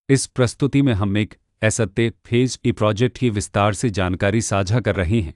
इस प्रस्तुति में हम एक एसते फेज ई प्रोजेक्ट की विस्तार से जानकारी साझा कर रहे हैं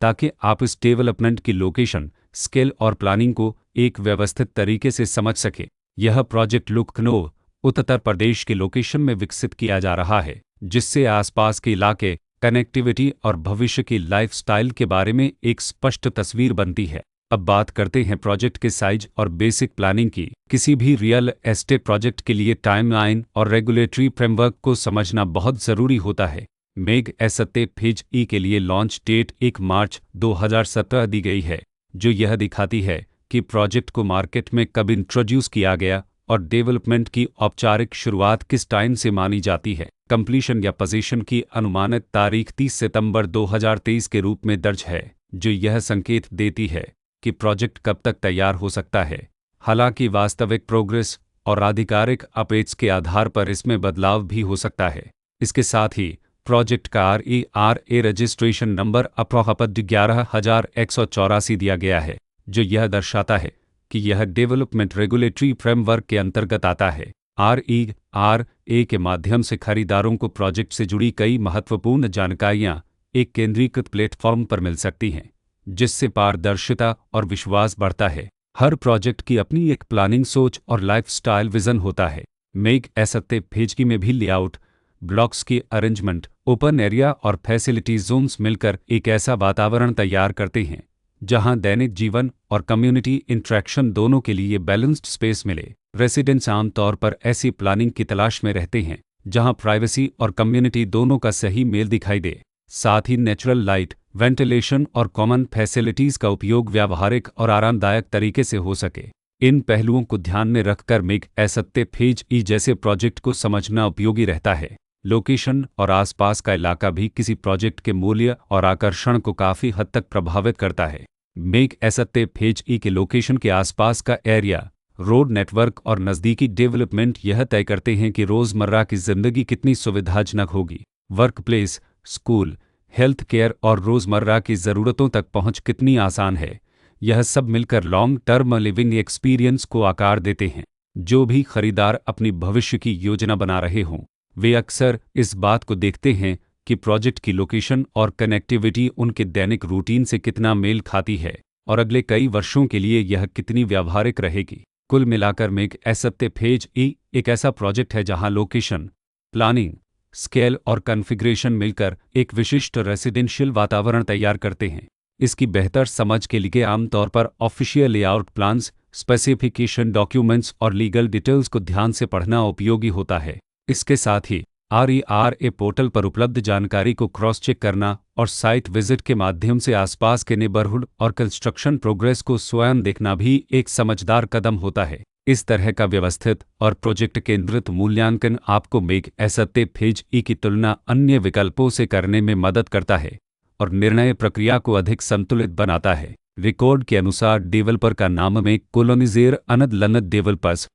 ताकि आप इस डेवलपमेंट की लोकेशन, स्केल और प्लानिंग को एक व्यवस्थित तरीके से समझ सकें। यह प्रोजेक्ट लखनऊ, उत्तर प्रदेश के लोकेशन में विकसित किया जा रहा है, जिससे आसपास के इलाके, कनेक्टिविटी और भविष्य की लाइफस्टाइल के बारे में एक स्पष्ट तस्वीर बनती है। अब बात करते हैं प्रोजेक्ट के साइज और बेसिक प्लानिंग की। किसी भी रियल एस्टेट प्रोजेक्ट के लिए टाइमलाइन और रेगुलेटरी फ्रेमवर्क को समझना बहुत ज़रूरी होता है। मेग एसते फेज ई के लिए लॉन्च डेट 1 मार्च 2017 दी गई है, जो यह दिखाती है कि प्रोजेक्ट को मार्केट में कब इंट्रोड्यूस किया गया और डेवलपमेंट की औपचारिक शुरुआत किस टाइम से मानी जाती है। कंप्लीशन या पोजीशन की अनुमानित तारीख 30 सितंबर 2023 के रूप में दर्ज है, जो यह संकेत देती है कि प्रोजेक्ट कब तक तैयार हो सकता है। हालांकि वास्तविक प्रोग्रेस और आधिकारिक अपडेट्स के आधार पर इसमें बदलाव भी हो सकता है। इसके साथ ही प्रोजेक्ट का RERA रजिस्ट्रेशन नंबर अप्रोक्सिमेट 11,184 दिया गया है, जो यह दर्शाता है कि यह डेवलपमेंट रेगुलेटरी फ्रेमवर्क के अंतर्गत आता है। RERA के माध्यम से खरीदारों को प्रोजेक्ट से जुड़ी कई महत्वपूर्ण जानकारियां एक केंद्रीकृत प्लेटफॉर्म पर मिल सकती हैं, जिससे पारदर्शिता और विश्वास बढ़ता है। हर प्रोजेक्ट की अपनी एक प्लानिंग सोच और लाइफस्टाइल विजन होता है। मेग एसते फेज की में भी लेआउट, ब्लॉक्स की अरेंजमेंट, ओपन एरिया और फैसिलिटी जोन्स मिलकर एक ऐसा वातावरण तैयार करते हैं जहां दैनिक जीवन और कम्युनिटी इंटरेक्शन दोनों के लिए बैलेंस्ड स्पेस मिले। रेसिडेंट्स आमतौर पर ऐसी प्लानिंग की तलाश में रहते हैं जहां प्राइवेसी और कम्युनिटी दोनों का सही मेल दिखाई दे। साथ ही नेचुरल लाइट, वेंटिलेशन और कॉमन फैसिलिटीज़ का उपयोग व्यावहारिक और आरामदायक तरीके से हो सके। इन पहलुओं को ध्यान में रखकर मेग एसते फेज ई जैसे प्रोजेक्ट को समझना उपयोगी रहता है। लोकेशन और आसपास का इलाका भी किसी प्रोजेक्ट के मूल्य और आकर्षण को काफ़ी हद तक प्रभावित करता है। मेग एसते फेज ई के लोकेशन के आसपास का एरिया, रोड नेटवर्क और नज़दीकी डेवलपमेंट यह तय करते हैं कि रोज़मर्रा की ज़िंदगी कितनी सुविधाजनक होगी। Work place, school, health care और रोज़मर्रा की ज़रूरतों तक पहुंच कितनी आसान है। यह सब मिलकर लॉन्ग टर्म लिविंग एक्सपीरियंस को आकार देते हैं। जो भी खरीदार अपनी भविष्य की योजना बना रहे हों, वे अक्सर इस बात को देखते हैं कि प्रोजेक्ट की लोकेशन और कनेक्टिविटी उनके दैनिक रूटीन से कितना मेल खाती है और अगले कई वर्षों के लिए यह कितनी व्यावहारिक रहेगी। कुल मिलाकर मेग एसते फेज ई एक ऐसा प्रोजेक्ट है जहां लोकेशन, प्लानिंग, स्केल और कॉन्फ़िगरेशन मिलकर एक विशिष्ट रेसिडेंशियल वातावरण तैयार करते हैं। इसकी बेहतर समझ के लिए आमतौर पर official layout plans, specification documents और लीगल डिटेल्स को ध्यान से पढ़ना उपयोगी होता है। इसके साथ ही RERA पोर्टल पर उपलब्ध जानकारी को क्रॉस चेक करना और साइट विजिट के माध्यम से आसपास के नेबरहुड और कंस्ट्रक्शन प्रोग्रेस को स्वयं देखना भी एक समझदार कदम होता है। इस तरह का व्यवस्थित और प्रोजेक्ट केंद्रित मूल्यांकन आपको मेग एसते फेज ई की तुलना अन्य विकल्पों से करने में मदद करता है और निर्णय प्रक्रिया को अधिक संतुलित बनाता है। रिकॉर्ड के अनुसार डेवलपर का नाम में कोलोनिजेर अनद लनद डेवलपर्स